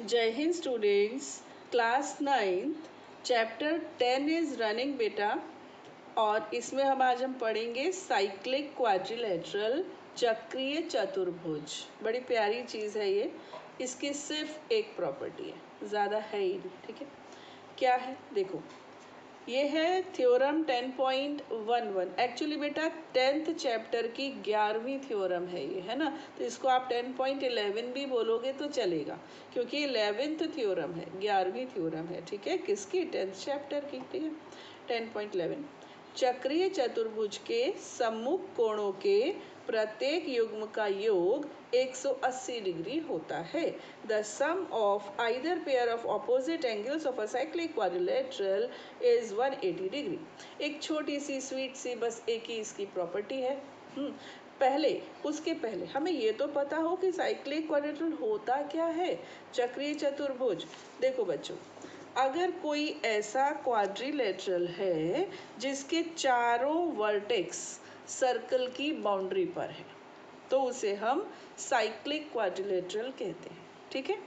जय Hind students, class 9th chapter 10 is running बेटा। और इसमें हम पढ़ेंगे साइक्लिक क्वाड्रिलेटरल, चक्रीय चतुर्भुज। बड़ी प्यारी चीज़ है ये। इसकी सिर्फ एक प्रॉपर्टी है, ज़्यादा है ही नहीं। ठीक है, क्या है देखो, ये है थ्योरम 10.11। एक्चुअली बेटा 10th चैप्टर की 11वीं थ्योरम है ये, है ना। तो इसको आप 10.11 भी बोलोगे तो चलेगा, क्योंकि 11th थ्योरम है, 11वीं थ्योरम है। ठीक है, किसकी? 10th चैप्टर की। ठीक है, 10.11 चक्रीय चतुर्भुज के सम्मुख कोणों के प्रत्येक युग्म का योग 180 डिग्री होता है। The sum of either pair of opposite angles of a cyclic quadrilateral is 180 degree. एक छोटी सी स्वीट सी बस एक ही इसकी प्रॉपर्टी है। उसके पहले हमें ये तो पता हो कि साइक्लिक क्वाड्रिलेटरल होता क्या है, चक्रीय चतुर्भुज। देखो बच्चों, अगर कोई ऐसा क्वाड्रिलेटरल है जिसके चारों वर्टेक्स सर्कल की बाउंड्री पर है, तो उसे हम साइक्लिक क्वाड्रिलेटरल कहते हैं। ठीक है,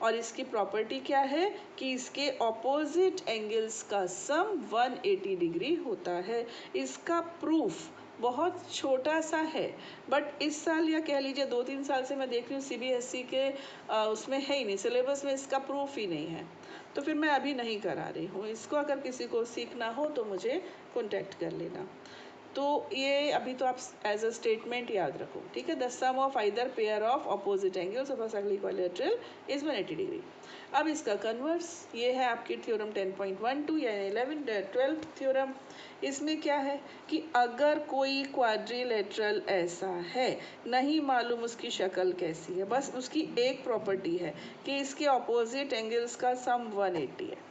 और इसकी प्रॉपर्टी क्या है कि इसके ऑपोजिट एंगल्स का सम 180 डिग्री होता है। इसका प्रूफ बहुत छोटा सा है, बट इस साल या कह लीजिए 2-3 साल से मैं देख रही हूँ सीबीएसई के उसमें है ही नहीं, सिलेबस में इसका प्रूफ ही नहीं है। तो फिर मैं अभी नहीं करा रही हूँ इसको। अगर किसी को सीखना हो तो मुझे कॉन्टेक्ट कर लेना। तो ये अभी तो आप एज अ स्टेटमेंट याद रखो। ठीक है, the sum of either pair of opposite angles of a cyclic quadrilateral is 180 degree. अब इसका कन्वर्स ये है आपकी थ्योरम 10.12 या 12 थ्योरम। इसमें क्या है कि अगर कोई क्वाड्रिलेटरल ऐसा है, नहीं मालूम उसकी शक्ल कैसी है, बस उसकी एक प्रॉपर्टी है कि इसके ऑपोजिट एंगल्स का सम 180 है।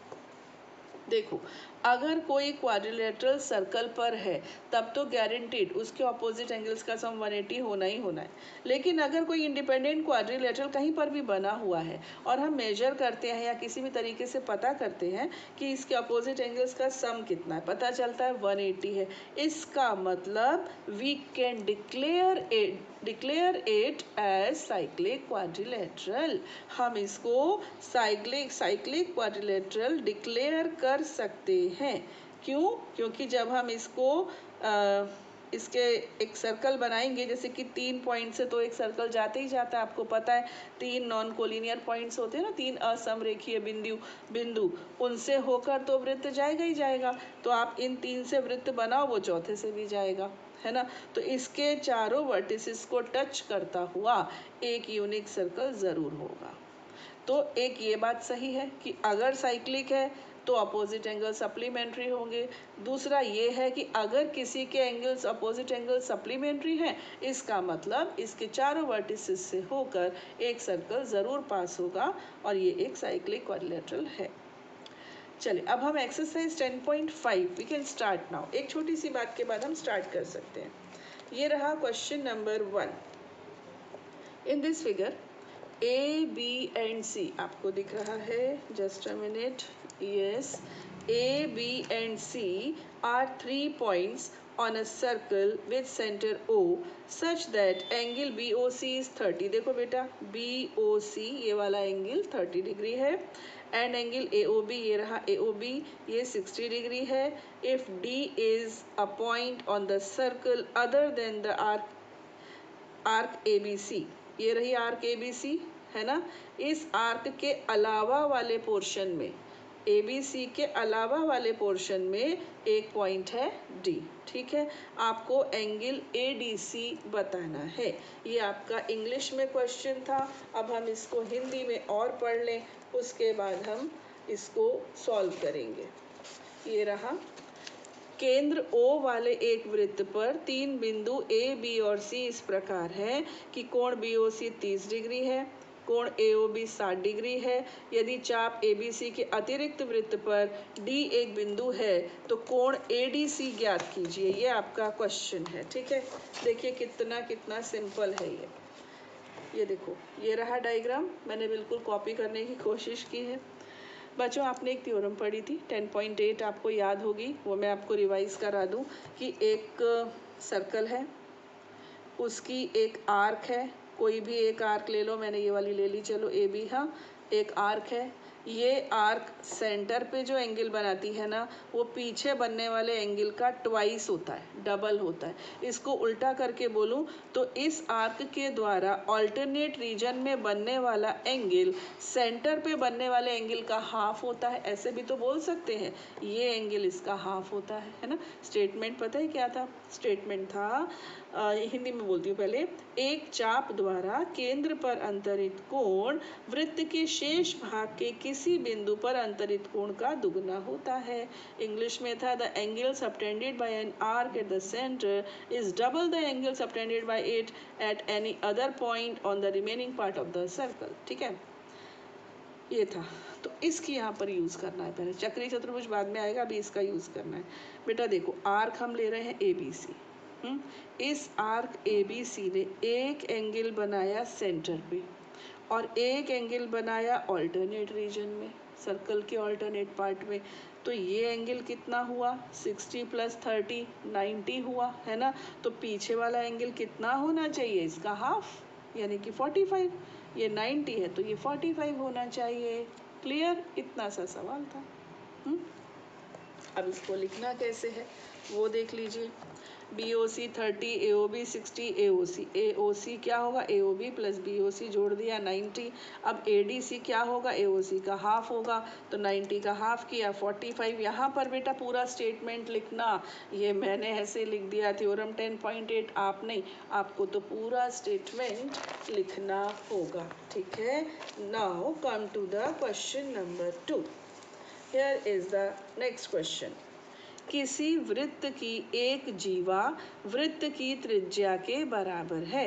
देखो, अगर कोई क्वाड्रिलेटरल सर्कल पर है तब तो गारंटीड उसके ऑपोजिट एंगल्स का सम 180 होना ही होना है। लेकिन अगर कोई इंडिपेंडेंट क्वाड्रिलेटरल कहीं पर भी बना हुआ है और हम मेजर करते हैं या किसी भी तरीके से पता करते हैं कि इसके ऑपोजिट एंगल्स का सम कितना है, पता चलता है 180 है, इसका मतलब we can declare it as cyclic quadrilateral. हम इसको साइक्लिक क्वाड्रिलेटरल डिक्लेयर कर सकते हैं। क्यों? क्योंकि जब हम इसको इसके एक सर्कल बनाएंगे, जैसे कि 3 पॉइंट से तो एक सर्कल जाते ही जाता है, आपको पता है 3 नॉन कोलिनियर पॉइंट्स होते हैं ना, 3 असमरेखीय बिंदु, उनसे होकर तो वृत्त जाएगा ही जाएगा। तो आप इन 3 से वृत्त बनाओ, वो चौथे से भी जाएगा, है ना। तो इसके चारों वर्टिसेस को टच करता हुआ एक यूनिक सर्कल ज़रूर होगा। तो एक ये बात सही है कि अगर साइक्लिक है तो अपोजिट एंगल सप्लीमेंट्री होंगे। दूसरा ये है कि अगर किसी के एंगल्स अपोजिट एंगल सप्लीमेंट्री हैं, इसका मतलब इसके चारों वर्टिसेस से होकर एक सर्कल ज़रूर पास होगा, और ये एक साइक्लिक क्वाड्रिलेटरल है। चलिए, अब हम exercise 10.5 we can start now. एक छोटी सी बात के बाद हम स्टार्ट कर सकते हैं। ये रहा question number 1। In this figure A B and C आपको दिख रहा है, just a minute, yes. A B and C are 3 points on a circle with center O such that angle BOC is 30। देखो बेटा, BOC ये वाला angle 30 degree है, and angle AOB ये रहा AOB, ये 60 डिग्री है। If D is a point on the circle other than the arc ABC, ये रही आर्क ABC, है ना। इस आर्क के अलावा वाले पोर्शन में, ABC के अलावा वाले पोर्शन में एक पॉइंट है D। ठीक है, आपको एंगल ADC बताना है। ये आपका इंग्लिश में क्वेश्चन था। अब हम इसको हिंदी में और पढ़ लें, उसके बाद हम इसको सॉल्व करेंगे। ये रहा, केंद्र O वाले एक वृत्त पर 3 बिंदु A, B और C इस प्रकार है कि कोण BOC 30 डिग्री है, कोण AOB 60 डिग्री है। यदि चाप ABC के अतिरिक्त वृत्त पर D एक बिंदु है तो कोण ADC ज्ञात कीजिए। ये आपका क्वेश्चन है। ठीक है, देखिए कितना सिंपल है ये देखो, ये रहा डायग्राम, मैंने बिल्कुल कॉपी करने की कोशिश की है। बच्चों, आपने एक थ्योरम पढ़ी थी 10.8, आपको याद होगी, वो मैं आपको रिवाइज करा दूं कि एक सर्कल है, उसकी एक आर्क है, कोई भी एक आर्क ले लो, मैंने ये वाली ले ली, चलो ए बी। हाँ, एक आर्क है, ये आर्क सेंटर पे जो एंगल बनाती है ना, वो पीछे बनने वाले एंगल का ट्वाइस होता है, डबल होता है। इसको उल्टा करके बोलूं तो इस आर्क के द्वारा ऑल्टरनेट रीजन में बनने वाला एंगल सेंटर पे बनने वाले एंगल का हाफ होता है, ऐसे भी तो बोल सकते हैं। ये एंगल इसका हाफ होता है ना। स्टेटमेंट पता है क्या था? स्टेटमेंट था, हिंदी में बोलती हूँ पहले, एक चाप द्वारा केंद्र पर अंतरित कोण वृत्त के शेष भाग के किसी बिंदु पर अंतरित कोण का दुगना होता है। इंग्लिश में था, the angle subtended bye an arc at the centre is double the angle subtended bye it at any other point on the remaining part of the circle. ठीक है, ये था। तो इसकी यहाँ पर यूज़ करना है, पहले चक्रीय चतुर्भुज बाद में आएगा, अभी इसका यूज़ करना है। बेटा देखो, आर्क हम ले रहे हैं ए बी सी। इस आर्क ए बी सी ने एक एंगल बनाया सेंटर पे और एक एंगल बनाया ऑल्टरनेट रीजन में, सर्कल के ऑल्टरनेट पार्ट में। तो ये एंगल कितना हुआ? 60 + 30 90 हुआ, है ना। तो पीछे वाला एंगल कितना होना चाहिए? इसका हाफ, यानी कि 45। ये 90 है तो ये 45 होना चाहिए। क्लियर? इतना सा सवाल था। अब इसको लिखना कैसे है वो देख लीजिए। BOC 30, AOB 60, AOC क्या होगा? AOB + BOC जोड़ दिया 90। अब ADC क्या होगा? AOC का हाफ होगा, तो 90 का हाफ किया 45। यहाँ पर बेटा पूरा स्टेटमेंट लिखना, ये मैंने ऐसे लिख दिया थ्योरम 10.8, आप नहीं, आपको तो पूरा स्टेटमेंट लिखना होगा। ठीक है, now come to the question number 2। Here is the next question. किसी वृत्त की एक जीवा वृत्त की त्रिज्या के बराबर है।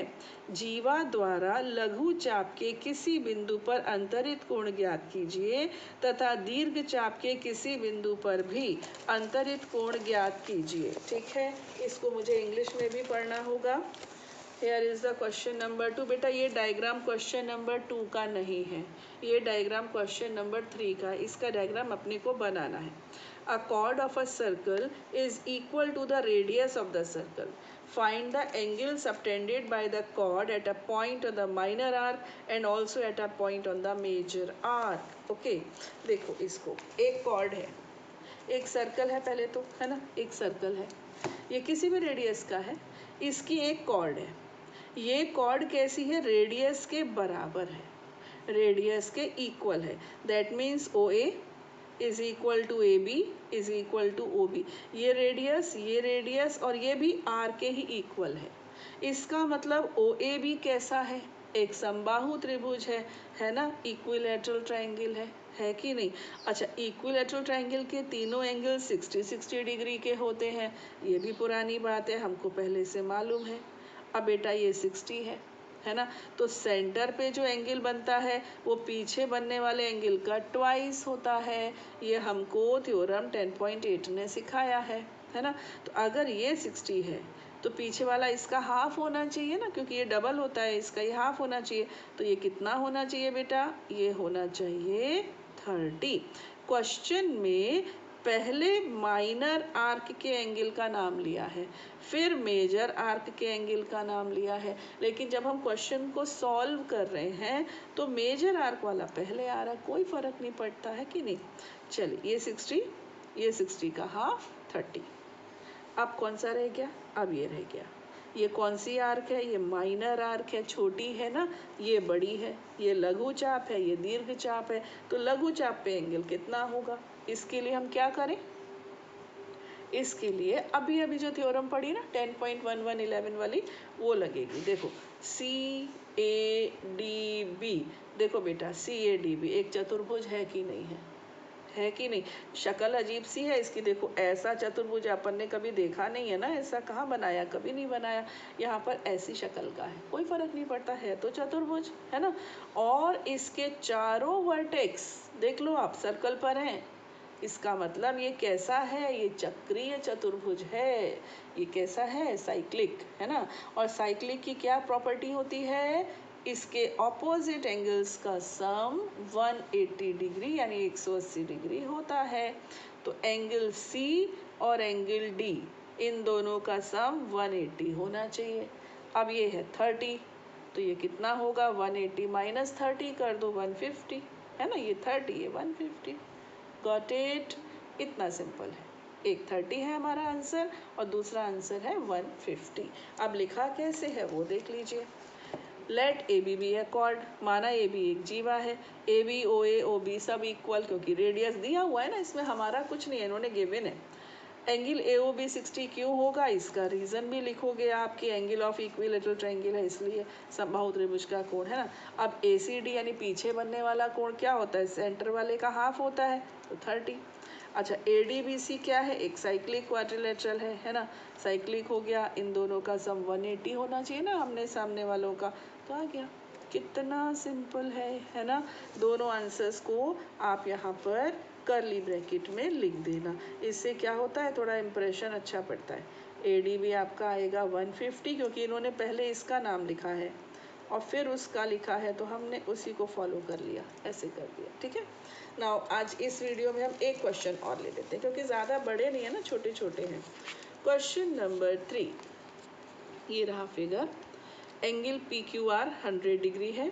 जीवा द्वारा लघु चाप के किसी बिंदु पर अंतरित कोण ज्ञात कीजिए तथा दीर्घ चाप के किसी बिंदु पर भी अंतरित कोण ज्ञात कीजिए। ठीक है, इसको मुझे इंग्लिश में भी पढ़ना होगा। Here is the question number 2। बेटा ये डायग्राम क्वेश्चन नंबर 2 का नहीं है, ये डायग्राम क्वेश्चन नंबर 3 का। इसका डायग्राम अपने को बनाना है। A chord of a circle is equal to the radius of the circle. Find the angle subtended by the chord at a point on the minor arc and also at a point on the major arc. Okay, देखो इसको, एक chord है, एक circle है, पहले तो है ना, एक सर्कल है, ये किसी भी रेडियस का है, इसकी एक कॉर्ड है। ये कॉर्ड कैसी है? रेडियस के बराबर है, रेडियस के इक्वल है। That means OA is equal to AB is equal to OB। ये रेडियस और ये भी R के ही इक्वल है। इसका मतलब OAB कैसा है? एक समबाहु त्रिभुज है ना, इक्विलैटरल ट्रायंगल है कि नहीं? अच्छा, इक्विलैटरल ट्रायंगल के तीनों एंगल 60-60 डिग्री के होते हैं, ये भी पुरानी बात है, हमको पहले से मालूम है। अब बेटा ये 60 है ना, तो सेंटर पे जो एंगल बनता है वो पीछे बनने वाले एंगल का ट्वाइस होता है। ये हमको थ्योरम 10.8 ने सिखाया है ना। तो अगर ये 60 है तो पीछे वाला इसका हाफ होना चाहिए ना, क्योंकि ये डबल होता है, इसका ये हाफ होना चाहिए। तो ये कितना होना चाहिए बेटा? ये होना चाहिए 30। क्वेश्चन में पहले माइनर आर्क के एंगल का नाम लिया है, फिर मेजर आर्क के एंगल का नाम लिया है, लेकिन जब हम क्वेश्चन को सॉल्व कर रहे हैं तो मेजर आर्क वाला पहले आ रहा है, कोई फर्क नहीं पड़ता है कि नहीं। चलिए, ये 60 का हाफ 30। अब कौन सा रह गया? अब ये रह गया। ये कौन सी आर्क है? ये माइनर आर्क है, छोटी है ना, ये बड़ी है। ये लघु चाप है, ये दीर्घ चाप है। तो लघु चाप पे एंगल कितना होगा? इसके लिए हम क्या करें? इसके लिए अभी जो थ्योरम पढ़ी ना 10.11 वाली, वो लगेगी। देखो CADB, देखो बेटा CADB एक चतुर्भुज है कि नहीं है कि नहीं? शक्ल अजीब सी है इसकी, देखो ऐसा चतुर्भुज अपन ने कभी देखा नहीं है ना, ऐसा कहाँ बनाया? कभी नहीं बनाया। यहाँ पर ऐसी शक्ल का है, कोई फर्क नहीं पड़ता, है तो चतुर्भुज, है ना। और इसके चारों वर्टेक्स देख लो आप सर्कल पर हैं, इसका मतलब ये कैसा है? ये चक्रीय चतुर्भुज है। ये कैसा है? साइक्लिक, है ना। और साइक्लिक की क्या प्रॉपर्टी होती है? इसके ऑपोजिट एंगल्स का सम 180 डिग्री यानी 180 डिग्री होता है। तो एंगल C और एंगल D, इन दोनों का सम 180 होना चाहिए। अब ये है 30, तो ये कितना होगा 180 माइनस 30 कर दो 150, है ना, ये 30 ये 150। गॉट इट, इतना सिंपल है। एक 30 है हमारा आंसर और दूसरा आंसर है 150। अब लिखा कैसे है वो देख लीजिए। Let A B be a chord, माना ए बी एक जीवा है, A B O A O B सब इक्वल, क्योंकि रेडियस दिया हुआ है ना, इसमें हमारा कुछ नहीं है, इन्होंने गिवन है। एंगल ए ओ बी 60 क्यों होगा, इसका रीज़न भी लिखोगे आपकी एंगल ऑफ इक्विलेटरल ट्रायंगल है इसलिए, समबाहु त्रिभुज का कोण है ना। अब ए सी डी यानी पीछे बनने वाला कोण क्या होता है, सेंटर वाले का हाफ होता है, तो 30। अच्छा ए डी बी सी क्या है, एक साइक्लिक क्वाड्रिलेटरल है ना, साइक्लिक हो गया, इन दोनों का सम 180 होना चाहिए ना आमने सामने वालों का, तो आ गया। कितना सिंपल है ना। दोनों आंसर्स को आप यहाँ पर कर्ली ब्रैकेट में लिख देना, इससे क्या होता है थोड़ा इम्प्रेशन अच्छा पड़ता है। ए डी भी आपका आएगा 150, क्योंकि इन्होंने पहले इसका नाम लिखा है और फिर उसका लिखा है, तो हमने उसी को फॉलो कर लिया, ऐसे कर दिया, ठीक है। नाउ आज इस वीडियो में हम एक क्वेश्चन और ले लेते हैं, क्योंकि ज़्यादा बड़े नहीं है ना, छोटे छोटे हैं। क्वेश्चन नंबर 3, ये रहा figure. Angle P Q R 100 degree है,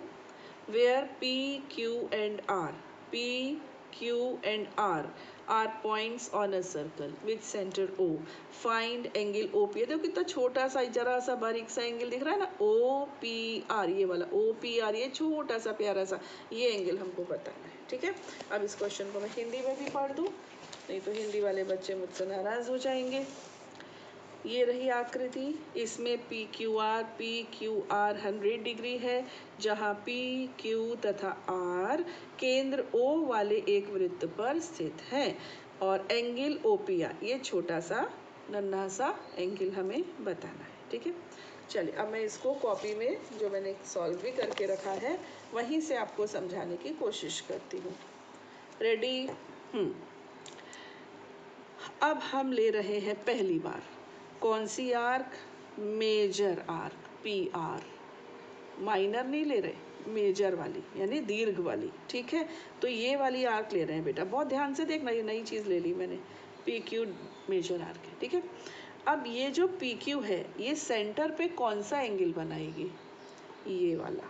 where P Q and R, P Q and R are points on a circle with centre O, find angle O P. देखो कितना छोटा सा जरा सा बारीक सा एंगल दिख रहा है ना, ओ पी आर, ये वाला ओ पी आर, ये छोटा सा प्यारा सा, ये एंगल हमको बताना है, ठीक है। अब इस क्वेश्चन को मैं हिंदी में भी पढ़ दूँ, नहीं तो हिंदी वाले बच्चे मुझसे नाराज़ हो जाएंगे। ये रही आकृति, इसमें पी क्यू आर 100 डिग्री है, जहाँ पी क्यू तथा आर केंद्र ओ वाले एक वृत्त पर स्थित है, और एंगल ओ पी आर ये छोटा सा नन्हा सा एंगल हमें बताना है, ठीक है। चलिए अब मैं इसको कॉपी में जो मैंने सॉल्व भी करके रखा है वहीं से आपको समझाने की कोशिश करती हूँ। रेडी? अब हम ले रहे हैं पहली बार कौन सी arc, major arc, P R, minor नहीं ले रहे, मेजर वाली यानी दीर्घ वाली, ठीक है। तो ये वाली आर्क ले रहे हैं बेटा, बहुत ध्यान से देखना, ये नई चीज़ ले ली मैंने, पी क्यू मेजर आर्क है, ठीक है। अब ये जो पी क्यू है ये सेंटर पे कौन सा एंगल बनाएगी, ये वाला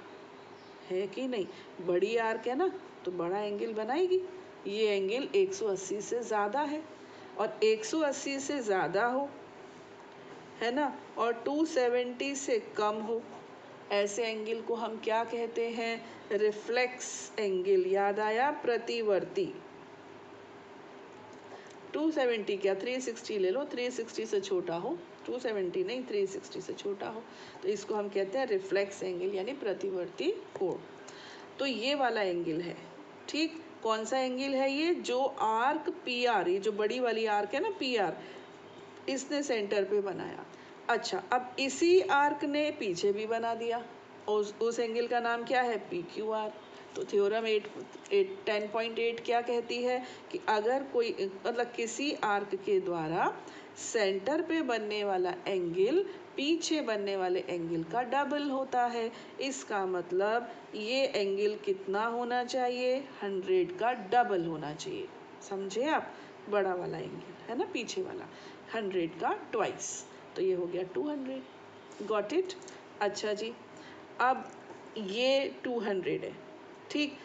है कि नहीं, बड़ी आर्क है ना तो बड़ा एंगल बनाएगी। ये एंगल 180 से ज़्यादा है, और 180 से ज़्यादा हो, है ना, और 270 से कम हो, ऐसे एंगल को हम क्या कहते हैं, रिफ्लेक्स एंगल। याद आया, प्रतिवर्ती। 270 क्या 360 ले लो, 360 से छोटा हो, 270 नहीं 360 से छोटा हो, तो इसको हम कहते हैं रिफ्लेक्स एंगल यानी प्रतिवर्ती कोण। तो ये वाला एंगल है, ठीक। कौन सा एंगल है ये, जो आर्क पी आर, ये जो बड़ी वाली आर्क है ना पी आर, इसने सेंटर पे बनाया। अच्छा अब इसी आर्क ने पीछे भी बना दिया, उस एंगल का नाम क्या है, पी क्यू आर। तो थ्योरम 10.8 क्या कहती है कि अगर कोई मतलब किसी आर्क के द्वारा सेंटर पे बनने वाला एंगल पीछे बनने वाले एंगल का डबल होता है, इसका मतलब ये एंगल कितना होना चाहिए, 100 का डबल होना चाहिए। समझे आप, बड़ा वाला एंगल है ना पीछे वाला, 100 का ट्वाइस, तो ये हो गया 200। Got it? अच्छा जी, अब ये 200 है, ठीक।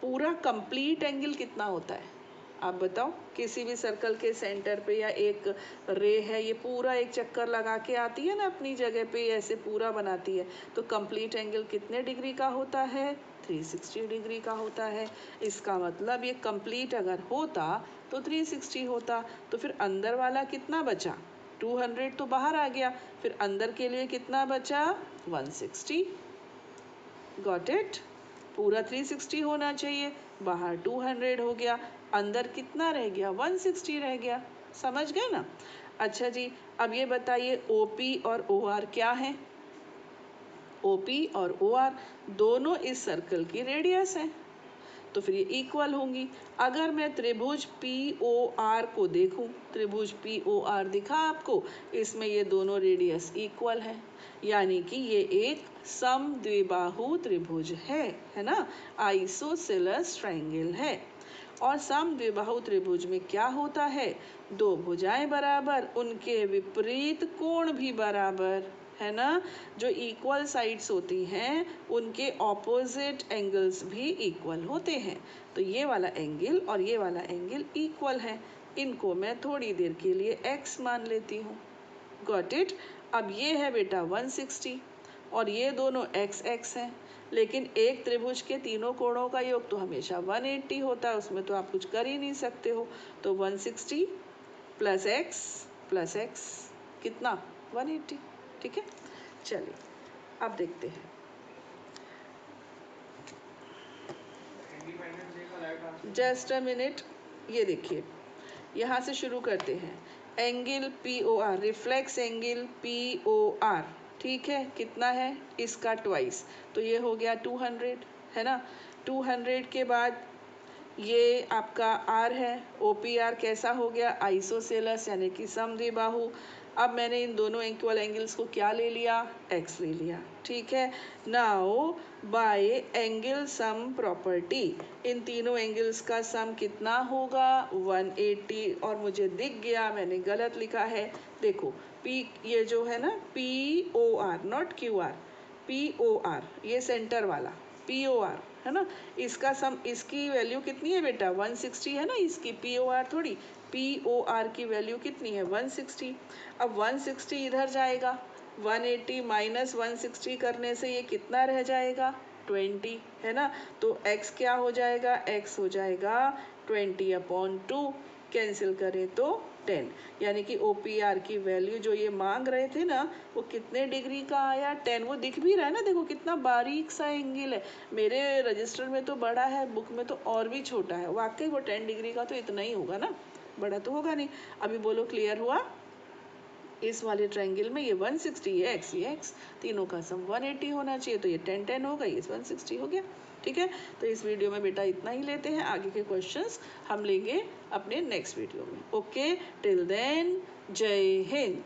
पूरा कंप्लीट एंगल कितना होता है आप बताओ, किसी भी सर्कल के सेंटर पे या एक रे है, ये पूरा एक चक्कर लगा के आती है ना अपनी जगह पे, ऐसे पूरा बनाती है, तो कंप्लीट एंगल कितने डिग्री का होता है, 360 डिग्री का होता है। इसका मतलब ये कंप्लीट अगर होता तो 360 होता, तो फिर अंदर वाला कितना बचा, 200 तो बाहर आ गया, फिर अंदर के लिए कितना बचा, 160। Got it? पूरा 360 होना चाहिए, बाहर 200 हो गया, अंदर कितना रह गया, 160 रह गया। समझ गए ना? अच्छा जी, अब ये बताइए OP और OR क्या है। OP और OR दोनों इस सर्कल की रेडियस है, तो फिर ये इक्वल होंगी। अगर मैं त्रिभुज POR को देखूं, त्रिभुज POR दिखा आपको, इसमें ये दोनों रेडियस इक्वल है, यानी कि ये एक समद्विबाहु त्रिभुज है ना, आइसोसेलेस ट्रायंगल है। और समद्विबाहु त्रिभुज में क्या होता है, दो भुजाएं बराबर, उनके विपरीत कोण भी बराबर, है ना। जो इक्वल साइड्स होती हैं उनके ऑपोजिट एंगल्स भी इक्वल होते हैं। तो ये वाला एंगल और ये वाला एंगल इक्वल है, इनको मैं थोड़ी देर के लिए x मान लेती हूँ। Got it. अब ये है बेटा 160 और ये दोनों x हैं, लेकिन एक त्रिभुज के तीनों कोणों का योग तो हमेशा 180 होता है, उसमें तो आप कुछ कर ही नहीं सकते हो। तो 160 प्लस x कितना 180। ठीक है, चलिए अब देखते हैं। जस्ट अ मिनट, ये देखिए यहाँ से शुरू करते हैं। Angle POR, reflex angle POR, ठीक है, कितना है इसका ट्वाइस, तो ये हो गया 200, है ना। 200 के बाद ये आपका R है, OPR कैसा हो गया, आइसोसेलस यानी कि समद्विबाहु। अब मैंने इन दोनों इक्वल एंगल्स को क्या ले लिया, x ले लिया, ठीक है। Now by angle sum property, इन तीनों एंगल्स का सम कितना होगा 180, और मुझे दिख गया मैंने गलत लिखा है, देखो P ये जो है ना POR नॉट QR, POR ये सेंटर वाला POR है ना, इसका सम, इसकी वैल्यू कितनी है बेटा 160 है ना, इसकी POR थोड़ी, POR की वैल्यू कितनी है 160। अब 160 इधर जाएगा, 180 माइनस 160 करने से ये कितना रह जाएगा 20, है ना। तो x क्या हो जाएगा, x हो जाएगा 20/2, कैंसिल करें तो 10, यानी कि OPR की वैल्यू जो ये मांग रहे थे ना वो कितने डिग्री का आया 10, वो दिख भी रहा है ना, देखो कितना बारीक सा एंगल है, मेरे रजिस्टर में तो बड़ा है, बुक में तो और भी छोटा है, वाकई वो 10 डिग्री का तो इतना ही होगा ना, बड़ा तो होगा नहीं। अभी बोलो क्लियर हुआ। इस वाले ट्रायंगल में ये 160, ये x, तीनों का सम 180 होना चाहिए, तो ये 10 होगा, ये 160 हो गया। ठीक है, तो इस वीडियो में बेटा इतना ही लेते हैं, आगे के क्वेश्चंस हम लेंगे अपने नेक्स्ट वीडियो में। ओके, टिल देन जय हिंद।